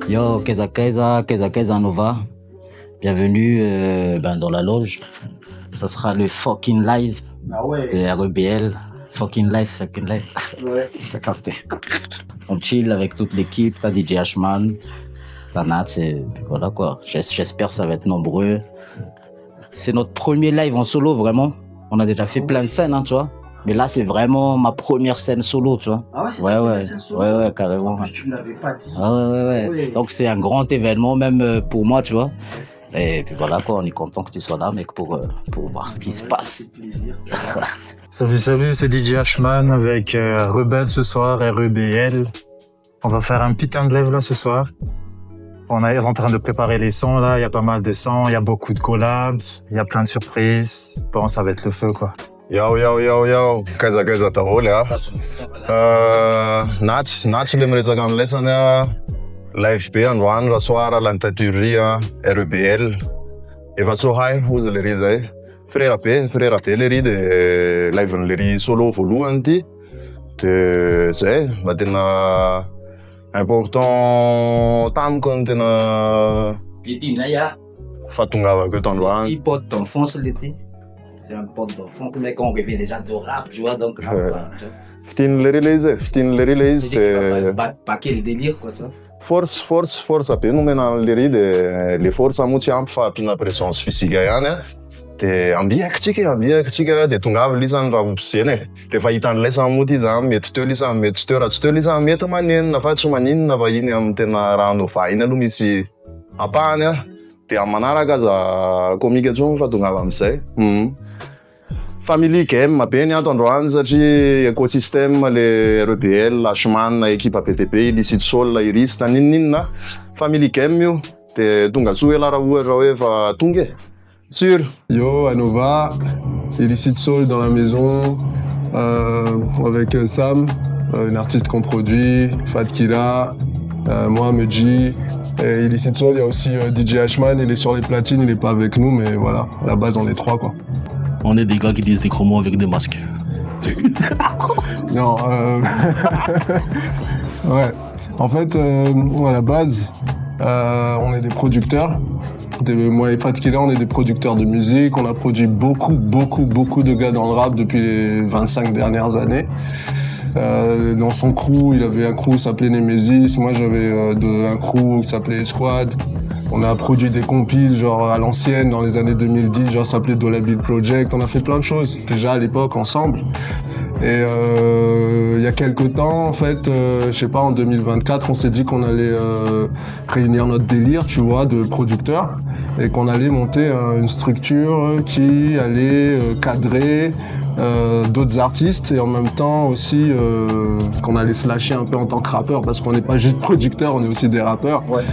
Yo, Keza Nova. Bienvenue dans la loge. Ça sera le fucking live de REBL. Fucking live. Ouais, t'as capté. On chill avec toute l'équipe, t'as DJ Ashman, t'as Nat, et voilà quoi. J'espère que ça va être nombreux. C'est notre premier live en solo, vraiment. On a déjà fait plein de scènes, hein, tu vois. Mais là, c'est vraiment ma première scène solo, tu vois. Ah ouais, c'est ta première scène solo? Ouais, carrément. En plus, tu me l'avais pas dit. Ah ouais. Donc, c'est un grand événement, même pour moi, tu vois. Et puis voilà, quoi, on est content que tu sois là, mec, pour voir ce qui se passe. Ça fait plaisir. Salut, c'est DJ Ashman avec Rebelle ce soir, REBL. On va faire un putain de live là ce soir. On est en train de préparer les sons là, il y a pas mal de sons, il y a beaucoup de collabs, il y a plein de surprises. Bon, ça va être le feu quoi. Yo, Keza tahole ya. Naty le miresaka am'lesany live be androany raha soara lany taturia REBL. Efa tsohay ozy le ry zay. Frera be le ry de live le ry solo voalohany ty. De zay, mba tena important tamiko ny tena fahatongavako eto androany. Il pote d'enfance l'été. C'est un pote d'enfant, le mec on rêvait déjà de rap, tu vois, donc là, Fitin le release. Paquet le délire, quoi, ça. Force be no mena le ry de le force moa tsy ampy fa ampina présence physique ihany a. De ambiakitsika de tongava lisany raha obsena e. Rehefa hita an'ilay samoa ty za mety teo lisany mety tsy teo, raha tsy teo lisany mety manenina fa tsy maninona fa iny amin'ny tena raha andova iny aloha misy ampahany a. De amin'ny manaraka aza comique ntsony fa tongava am'izay. Family game be ny ato androany satria écosystème le REBL, Ashman, équipe PTP, Illicit Soul, Irista, ninina. Family game io, de tonga soa la raha ohatra hoe fa tonga e. Sûr. Yo, Anova, Illicit Soul dans la maison, avec Sam, une artiste qu'on produit, Fat Killa, moi, Meji. Et Illicit Soul, il y a aussi DJ Ashman, il est sur les platines, il est pas avec nous, mais voilà, à la base on est trois quoi. On est des gars qui disent des gros mots avec des masques. Non, ouais. En fait, à la base, on est des producteurs. Moi et Fat Killa, on est des producteurs de musique. On a produit beaucoup de gars dans le rap depuis les 25 dernières années. Dans son crew, il avait un crew qui s'appelait Nemesis. Moi, j'avais un crew qui s'appelait Squad. On a produit des compiles, genre à l'ancienne, dans les années 2010, genre ça s'appelait Dolabil Project. On a fait plein de choses, déjà à l'époque, ensemble. Et il y a quelques temps, en fait, je sais pas, en 2024, on s'est dit qu'on allait réunir notre délire, tu vois, de producteurs, et qu'on allait monter une structure qui allait cadrer d'autres artistes, et en même temps aussi qu'on allait se lâcher un peu en tant que rappeur, parce qu'on n'est pas juste producteur, on est aussi des rappeurs. Ouais.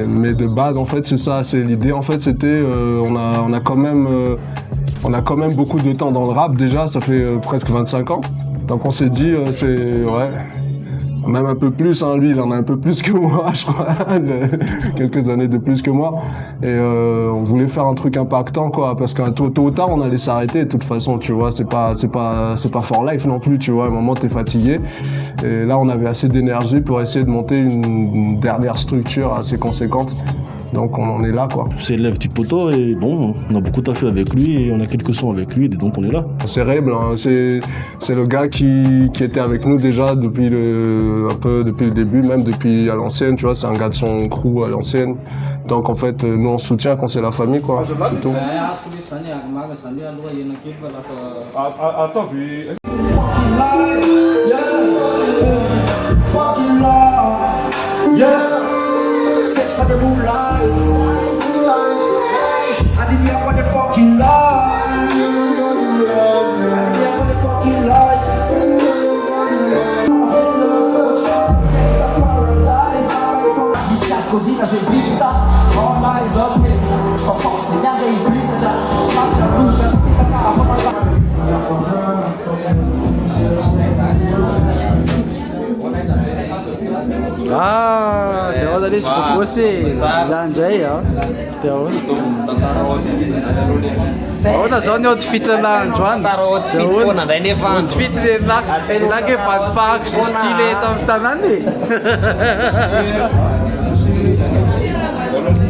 Mais de base, en fait, c'est ça, c'est l'idée. En fait, c'était, on a quand même beaucoup de temps dans le rap déjà, ça fait presque 25 ans. Donc on s'est dit, même un peu plus, hein, lui il en a un peu plus que moi, je crois, quelques années de plus que moi. Et on voulait faire un truc impactant, quoi, parce qu'un tôt ou tard on allait s'arrêter de toute façon, tu vois, c'est pas for life non plus, tu vois, à un moment t'es fatigué. Et là on avait assez d'énergie pour essayer de monter une dernière structure assez conséquente. Donc on en est là quoi. C'est le petit poteau et bon, on a beaucoup taffé avec lui et on a quelques sons avec lui et donc on est là. C'est Rebel, hein. C'est le gars qui était avec nous déjà depuis un peu depuis le début, même depuis à l'ancienne, tu vois, c'est un gars de son crew à l'ancienne. Donc en fait, nous on soutient quand c'est la famille quoi, c'est tout. Search for the moonlight. I did the for the fucking life. I did for the fucking life. Distrasse così da sei dritta. All eyes on me. For fox, the young lady, please, slap your blues, let's stick a knife for my life. Ah, t'es les bosser. Landray, ona zao ny outfit landro any. Outfit lake vadifahako sy style eto amin'ny tanany.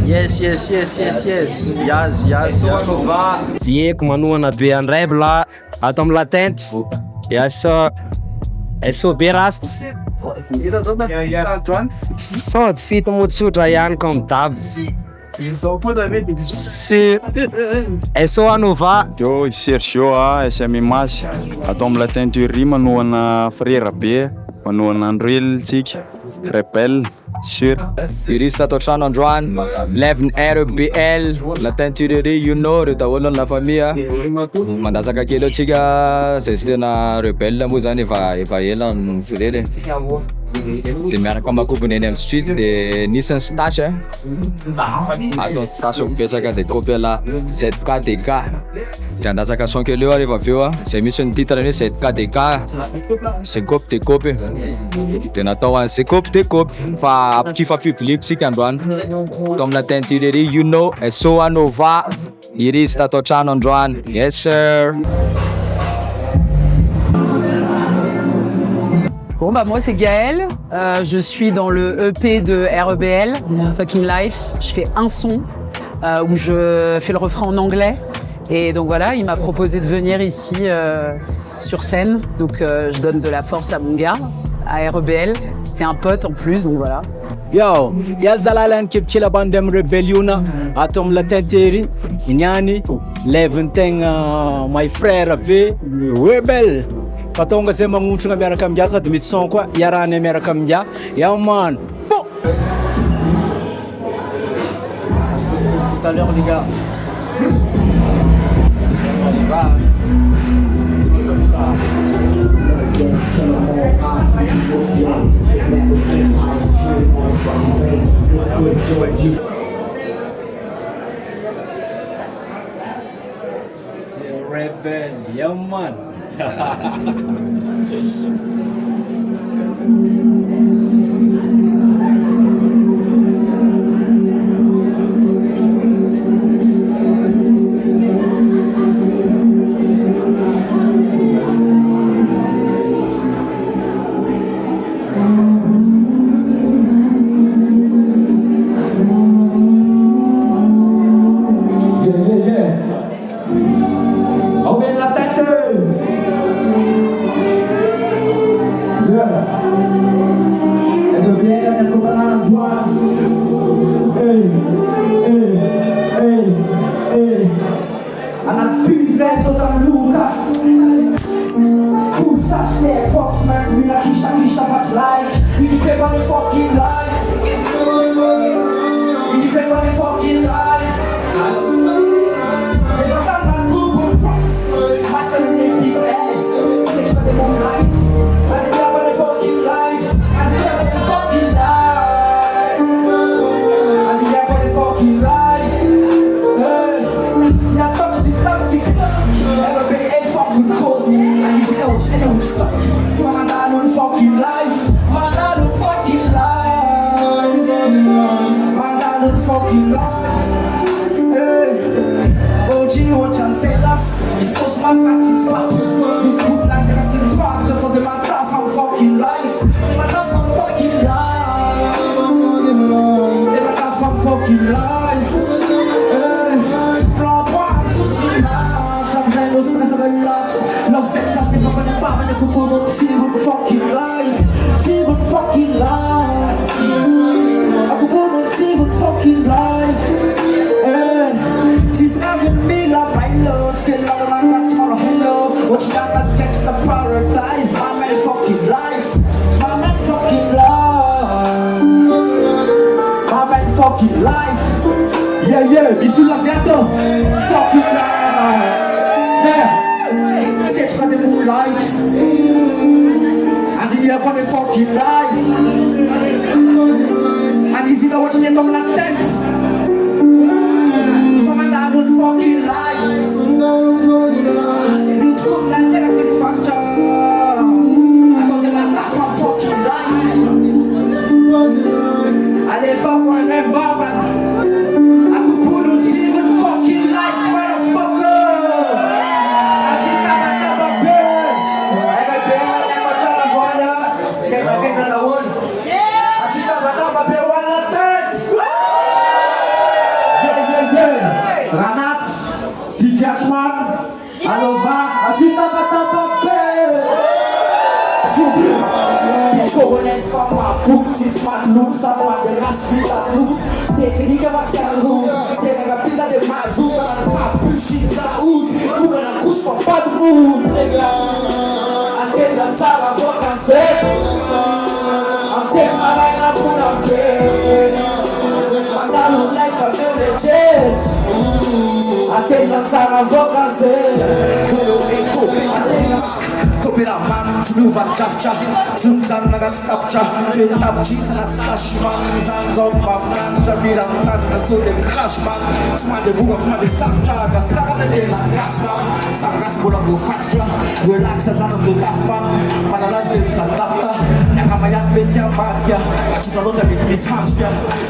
Yes. Zieko manoana be andreby la ato amin'ny latente. SOB Rast. Sod fito motsotra ihany ko midabo. SO Anova. Yo Sergio SM Masy. Atao amin'ny lateinturie manoana frère be, manoana Andrel tsika. Rebelle sur Juriste atao trano androany. Levin RBL. La teinturerie you know reo daholo la famille. Mandasaka kely atsika zay tsy tena rebelle moa zany efa ela ny fireny. De miaraka makobony eny amin'ny street de nisy ny stasy ato stasy mipesaka de kopela ZKDK de andasaka son kely eo rehefa aveo zay misy ny titre hoe ZKDK c'est copy de copy de natao any c'est copy de copy fa apikifa public tsika androany to amin'ny la teinturerie you know SO Anova Juriste atao trano androany. Yes sir. Bon bah moi c'est Gaëlle, je suis dans le EP de REBL, Fucking Life. Je fais un son où je fais le refrain en anglais et donc voilà, il m'a proposé de venir ici sur scène. Donc je donne de la force à mon gars, à REBL. C'est un pote en plus, donc voilà. Yo, yazalalan kipchila bandem rebelliona atom la tenteri inyani leventegna my frère ve rebel. Patonga zay magnotrona miaraka amin'ia sady mety son koa iarahany miaraka amin'ia. Yaw man. Bon. Tout à l'heure les gars. On y va. C'est rebel, yeah man. Allez, Allô, va, ajuda Batababé. Corones fama, puktis matlouf, sama de rasfila louf. Technique vaxarouf, c'est la rapide de mazou, la capuchine d'out. Tout le monde couche, faut pas de mood, les gars. Antenne la tsara, vacances. Antenne marina pour la paix. Mandalo life avec les jets. Antenne la tsara, vacances. Kopera man, snuva chafcha, zumzan nagat stapcha, fentabchi sanat stashman, zanzon bafnanja, mirantan, naso de crashman, sma de buga fma de sarcha, gascara de la gasman, sangas bola bu fatia, relax as anam de tafman, panalas de satapta, nakamayan betia batia, achizalota mit misfantia,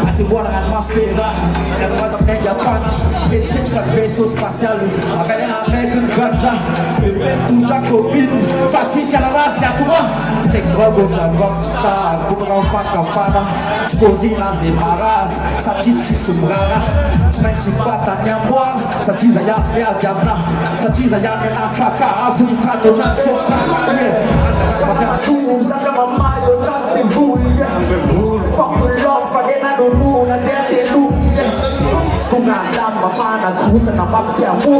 atibuana an maspeda, namada media pana, fexetka vaisseau spatial, avec un American ganja, le même tout jacobin. Fatigue à la race, à toi. Sex, drogue, rockstar, boomerang, campana. Tu poses dans les maras, ça dit si soumbrara. Tu mets tu pas ta nyamboire, ça dit à ya diabla. Ça dit à ya na faka, afrika de Jackson. Ça va faire tout, ça t'a maman, yo chante vous. Fuck the love, fagena no no, na terre de loup. Skunga dama fana, kruta na mapte amu.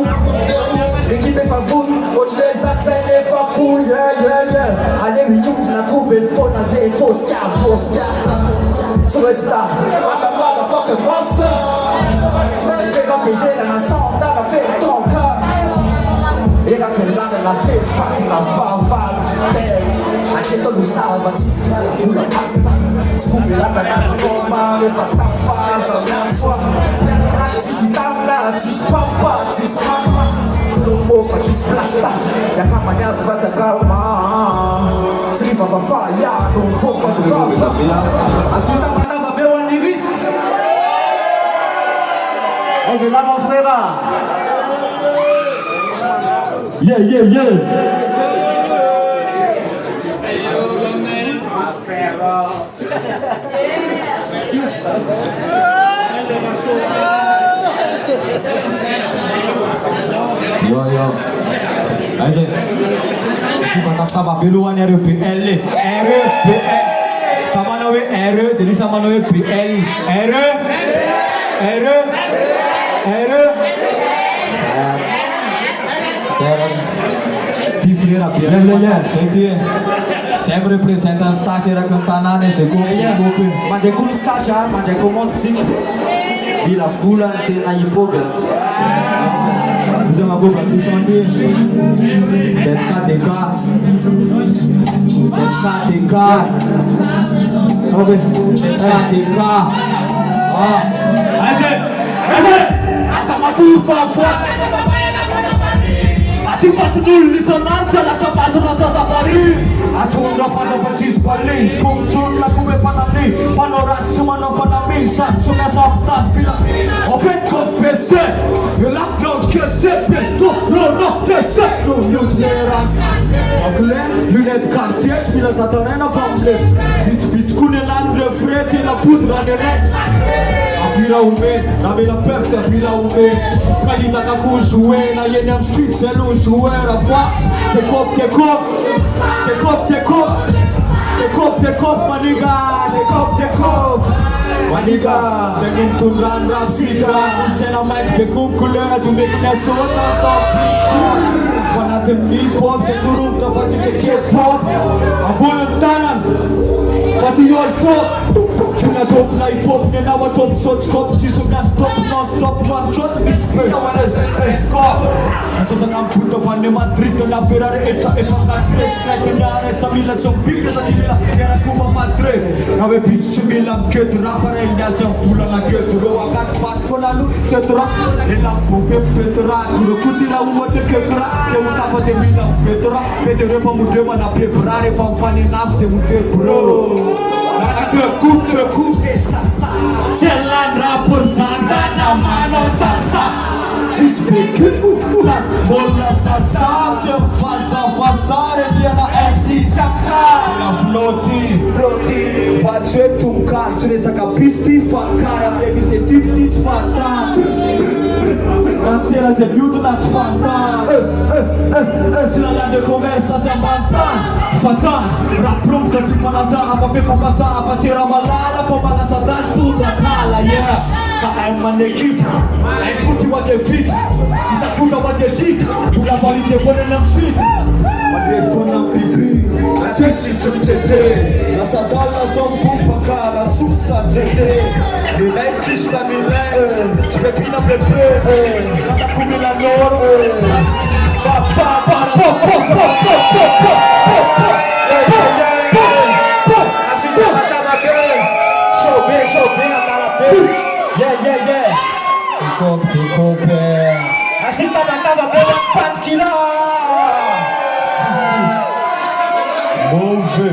L'équipe est favoule, coach les atteint les fafouilles, yeah. Allez, oui, la coupe, il faut naser, fausse car. Superstar, I'm a motherfucking monster. Fais dans tes ailes, un sang, t'as fait ton cas. Et là, que l'âne, elle a fait fatir la farval. Accetto lo salva, ti sfida la pula passa. Scopri la banana, tu male, fa ta fase, la tua. Ci si tavla, ci spampa, ci scamma. Oh, facci splatta, la campagna faccia calma. Si ripa fa faia, non fuoco su fa. Assuta mandava bere un nirist. Et c'est là mon frère. Yeah. Yo. Aje. Si patata babeluan RPL. Sama nawe R, jadi sama nawe PL. R. Ti frera PL. Senti. Sempre presenta stasera cantanane secondo. Ma de kun stasha, ma de komont sik. Bila fulan te na yipobe. Nous allons beaucoup tout chanter. Cette KTK. Fatto l'isonante la tua base non sta da fare. A giorno fanno pezzi spalli, come giorno come fanno lì. Fanno razzo ma non fanno lì, saccio una sapta fila. Ho fatto confesse, e la non che se petto, no, se non nuclear. Anglais, lunette Cartier, spila da tornena famle. Fitch con l'altro freddo la pudra nel Fila ume, na me la pefte fila ume. Kalita ka kushue, na yenem street se lushue. Rafa, se kop, maniga. Se kop, maniga. Se nintun ran rap sika. Jena mic pe kum kulera, tu me kine sota top. Fanatem hip-hop, se kurum ta fati ce K-pop. Abună tanan, fati yol top. Tuna top na hip-hop, ne nawa top shot scop. Ci sunt top, non-stop, one shot. It's play, I wanna cop. Să să n-am pută fane Madrid, la Ferrari, eta ca trec. Like în are, să mi la ți-o pic, să ți la era cum am Madrid. N-ave pitch și mi l-am chet, Rafael ne-a să-mi fula la chet. Rău a gat fac fără lui, setura. Ne l-am fove petra, cură cutii la umă de chetura. Ne uita fă de mine la fetura. Pe de refă mude mă la preparare, fam fane n-am de mude bro. Trecut de sasa. Cel-an rapor s-a na mano sasa. Și-ți fake cu urat, bolla sasa. Ce-mi fața, rediana FC Țapca. La floti, face tu-n calciune să capisti, fac cara, baby se tipsici fata. parceira, Zé miúdo na desfantana. Tirando de conversa, Zé mantana. Fazana, rap pronto, que te fala zarra. Pra ver pra passar, parceira malala. Foma na saudade, tudo a cala, yeah. Cara, é uma equipe, é puto e o adevito. E da puta o adedito, o lavar e telefone não fica. O telefone não pipi, a gente se entender. Nossa dólar são culpa, cara, sussa, tete. Milé, pista, milé, se bebina, bebê. Cada comida loro, papá, assim tava, tava bem. Chover, tava bem. Yeah. Tem copo, Assim tava bem, fato que não. Move.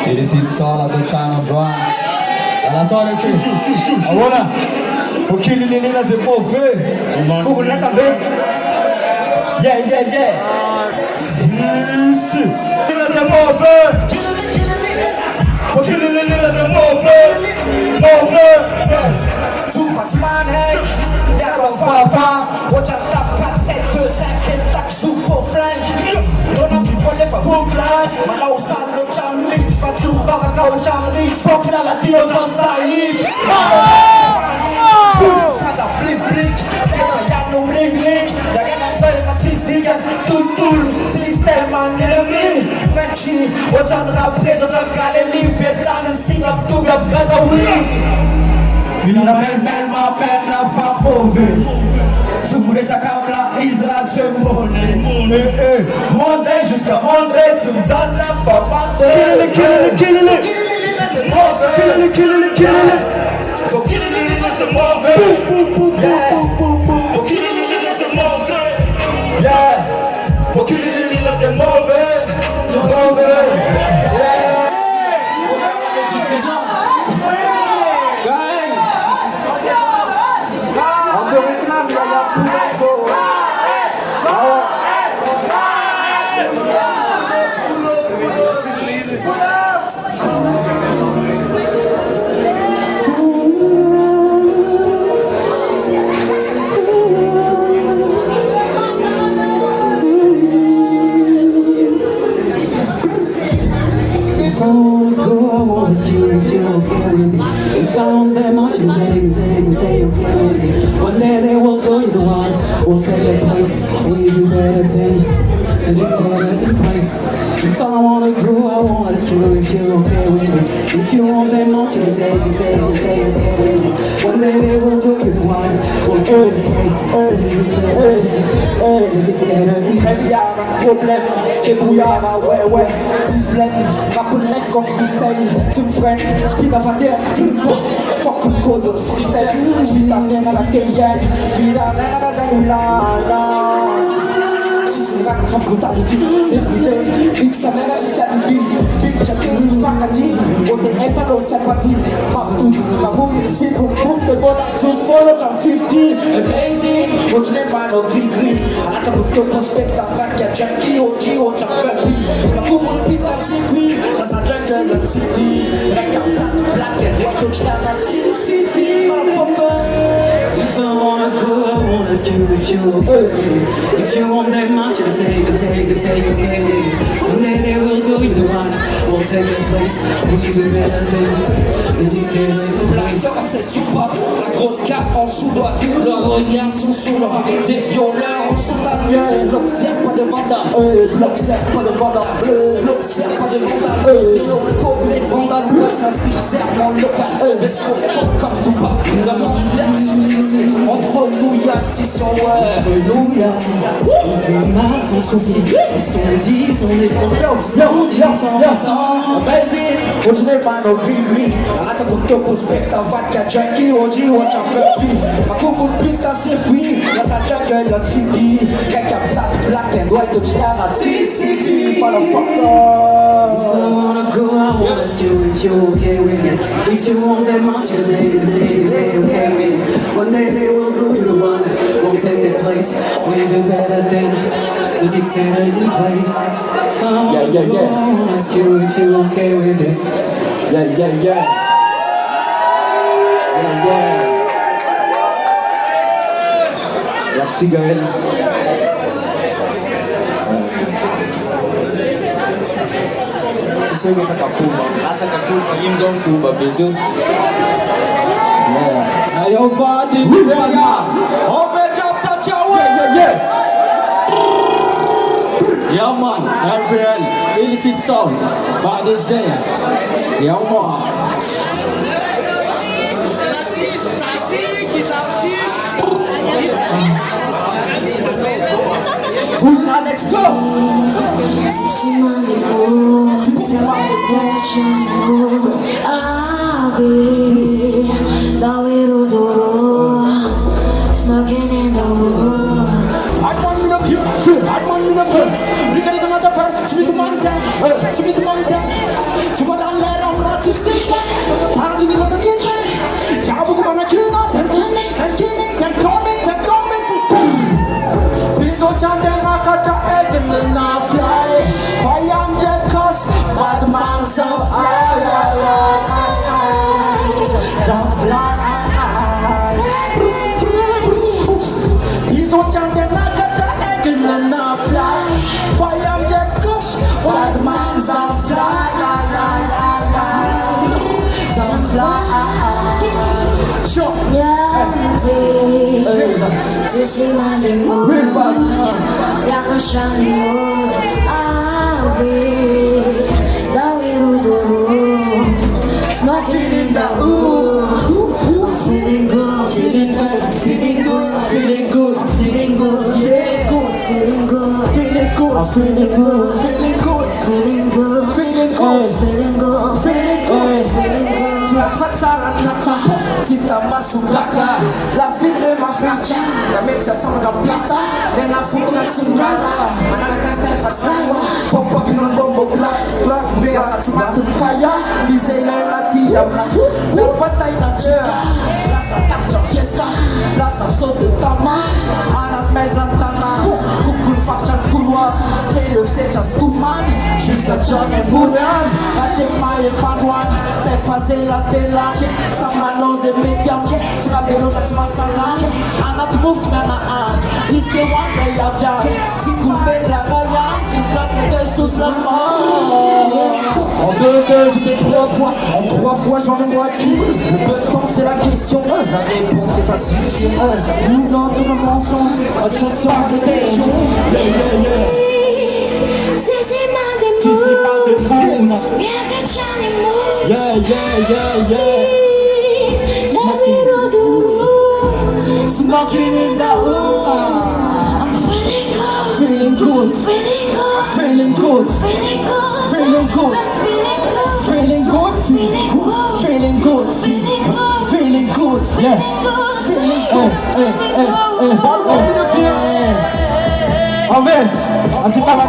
Ele se sola do China Brown. Olha só, olha assim. Agora, porque ele se mover. Como nessa vez? Yeah. Isso. Ele se mover. Porque ele se mover. Tout Fatima Nek, y'a qu'on fafa. Watch out, tap 4, 7, 2, 5, 7, tac, sous faux flingue. Don't be pour les faux flingue. Maintenant, au sale, le charme, mix, Fatou, Vavaka, au charme, mix. Faut qu'il a la tire, dans sa libre. Fata, blick. C'est ça, y'a no bling. Y'a rien à faire, statistique, tout. Système en ennemi. Frenchy, watch out, rappresse, watch out, Kalemi. Vietnam, Singapore, tout, y'a Gazaoui. Mina belle m'appelle la femme mauvaise. Si vous voulez ça comme la Israël, c'est monnaie. Monter jusqu'à monter, tu me donnes la femme mentée. Kill it, c'est mauvais. Kill it. Faut kill it, c'est mauvais. Faut kill it, c'est mauvais. Yeah. Faut kill it, c'est mauvais. C'est mauvais. Yeah. Faut faire la rediffusion. On te réclame, y'a plus d'infos. If I wanna go, I wanna see if you're okay with it. If I want that much, you say okay with it. One day they will go, you're the one, will take their place. Will you do better than the dictator in place? If I wanna go, I wanna ask you if you're okay with it. If you want that much, you say okay with it. One day they will go, you're the one, will take their place. The dictator in place. Y'a un problème, et bouillard, ouais, display, ma connaisse qu'on freestyle, tu me freines, speed of a day, fuck un code, freestyle, j'suis ta mère à la TN, puis la mère à la Zanoula, si c'est là qu'on fait brutality, everyday, X a mère à 17 big j'attire une facati, ODF à nos sympathies, partout, la bouille ici pour te bonheur, to follow John 15, amazing, on je n'ai pas nos gris, à la table de prospect, avant qu'il y a Jackie, OG, on Jack Baby, la coupe on piste à circuit, dans sa jungle, city, la cam ça, black and white, on chien à City, motherfucker. If I wanna go, I wanna ask you if you're okay with it. If you want that much, you take okay with it. One day they will go, you're the one, won't take their place. Will you do better than the dictator in place? La c'est super, la grosse cape en sous-doigt, leurs regards sont sous l'or, des violeurs en sous la mienne. L'observe pas de vandale, l'observe pas de vandale, l'observe pas de vandale, les locaux, les vandales, la street serve en local, parce qu'on fuck comme tout pas, dans mon texte, entre nous y'a 600, ouais. Entre nous y'a 600, les marques sans souci, ils sont 10, on est 100, amazing, on je n'ai pas nos gris, à la table de prospect, avant qu'il y a Jackie, OG, on Jack Baby, ma coupe on piste à circuit, dans sa jungle, la city, quelqu'un ça, black and white, on chien à City, motherfucker. If I wanna go, I wanna ask you if you're okay with it. If you want that much, you take okay with it. One day they will go, you're the one, won't take their place. We do better than the dictator in place. If I wanna go, I wanna ask you if you're okay with it. Merci Gaël. Sisego sa kakumba. Lahat sa kakumba. Yung zone kumba, betul. Now your body, Open jobs at your way. yeah man, RBL, illicit sound, but it's there. Yeah man. Full now, let's go. Smoking in the wood. Hard one in the few, hard one in the fur. You can get another part, to be the man down, to be the man down. To what I let on not to stay back. Time to give us a kick. Jabu to man a kill us, and killing, and killing, and coming, and coming. Please don't chant and knock at the egg and then I fly. Fire and jet cost, but the man is so some fly. Please don't chant and knock at the egg and then I fly. Fire and jet cost, but the man is on fly. Some fly. Sure. Smoking in the ooh, I'm feeling good, feeling good, feeling good, feeling good, feeling good, feeling good, feeling good, I'm feeling good, feeling good, feeling good, feeling good, feeling good, feeling good, feeling good. La fazzara plata, tita masumblaka. La vidre ma fraccia, la mezza sanga plata. Nella futura tsunara, manara casta e fasawa. For popping on bombo black, black. Bea katsumatu fire, lizela la tia black. La pata in la chica, la satafcha fiesta, la safso de tama. Anat mez la tana, kukun fakcha couloir. Fais le que c'est just too man, jusqu'à John et Bounan. La tema et fatouane, t'es phasé la tela. Sama nose medium, frabelo katima salam. Anat move to my hand, is the one that you have. Tikoumé la raya, fils la traite sous la mort. En deux, je fais 3 fois, en 3 fois j'en vois tout. Le peu de temps c'est la question, la réponse est facile. Nous dans tout le mensonge, ce soir de tension. Smoking in the ooh, I'm feeling good, feeling good, feeling good, feeling good, feeling good, feeling good, I'm feeling feeling good, good, feeling good, feeling good, feeling good, feeling good, yeah, feeling good, feeling good. Amen. Así estaba,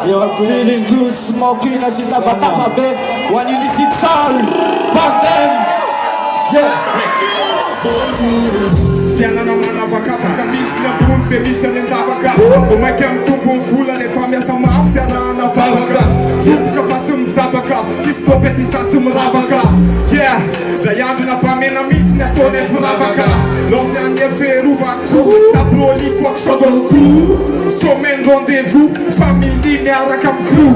You're feeling good, smoking as it about babe. When you listen sound, back then, Tiana na mano avacata, camisa na bunda, delícia nem dava cá. Como é que é muito bom fula, le família são mais terra na vaga. Tudo que eu faço me desabaca, se estou petizado se me lava cá. Yeah, daí na pamena mix ne to ne fulava cá. Lors d'un effet rouvaco, ça broli fox sur le cou. Sommet rendez-vous, famille linéaire comme crew.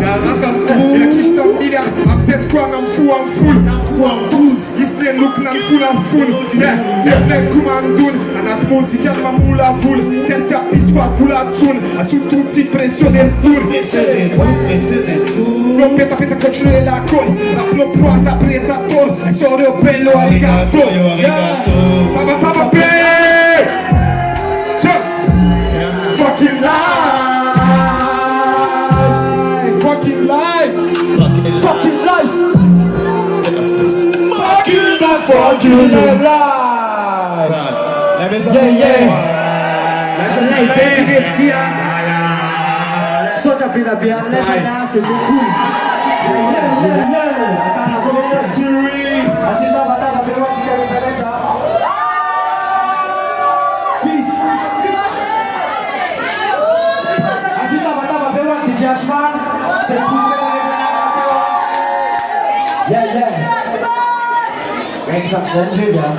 Et la quiche d'un dealer, am set quoi nam fou en full. Isle look nam full en full. Yeah, F9 commandun, anat musica ma mula full. Terza pisfa full a tsun, a tutti pressione il tour. Peta peta continuare la con, la prosa predator, e solo bello arigato. Papa papa pe. Fucking life, fucking life, fucking life, fucking life, fucking life. Só vida bem, nessa dança do cool. Assim tava bem, what's the diferença? Peace. Assim tava bem, DJ Ashman. C'est pour Kijk, dat zijn nu, ja.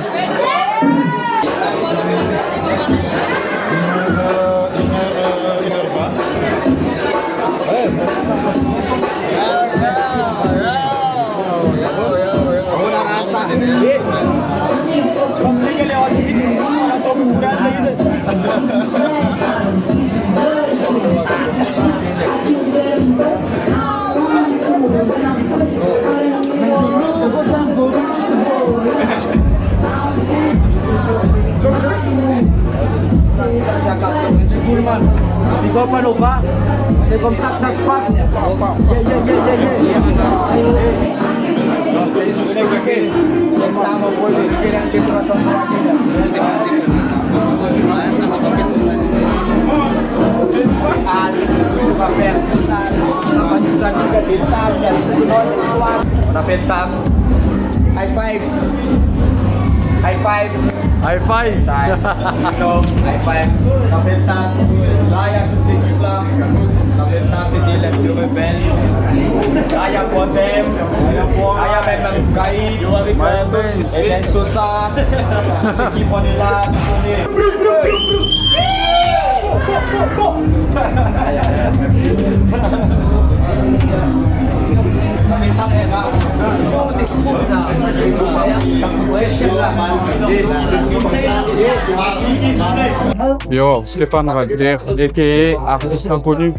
Big up Nova, c'est comme ça que ça se passe. Yeah. Donc c'est ici que on a fait le taf. High five. High five. High five. High five. On a fait le taf. Là, il y a toute l'équipe là. On a fait le taf, c'était les deux rebelles. Là, il y a Potem. Là, il y a même Kaïd. Et Ben Sosa. L'équipe, on est là. Yo, Stéphane Radder, a.k.a. artiste inconnu.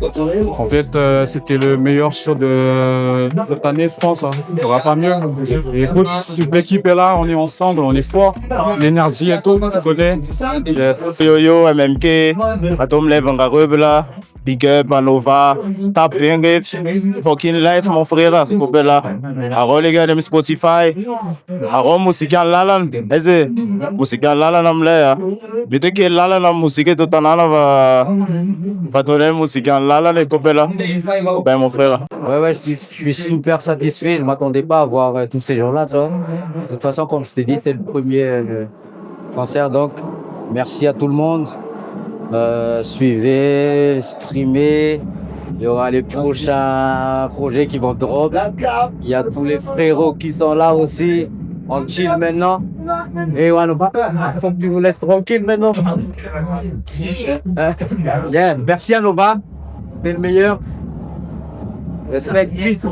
En fait, c'était le meilleur show de cette année, je pense. Il n'y aura pas mieux. Et écoute, toute l'équipe est là, on est ensemble, on est fort. L'énergie et tout, tu connais. Yes. Yo, MMK, Atom Lev là. Big up, Nova, tap bien, fucking life, mon frère, là. Alors, les gars de Spotify, alors, musique en lalan, est-ce musique en lalan, amlé, mais que lalan, la musique, tout en allant, va donner musique en lalan, et là. Ben, mon frère. Ouais, je suis super satisfait. Je ne m'attendais pas à voir tous ces gens-là, tu vois. De toute façon, comme je t'ai dit, c'est le premier concert, donc merci à tout le monde. Suivez, streamez. Il y aura les prochains projets qui vont drop. Il y a tous les frérots qui sont là aussi. On chill maintenant. Et Wanova, faut que tu nous laisses tranquille maintenant. Yeah. Merci à Nova. T'es le meilleur. Respect. Peace.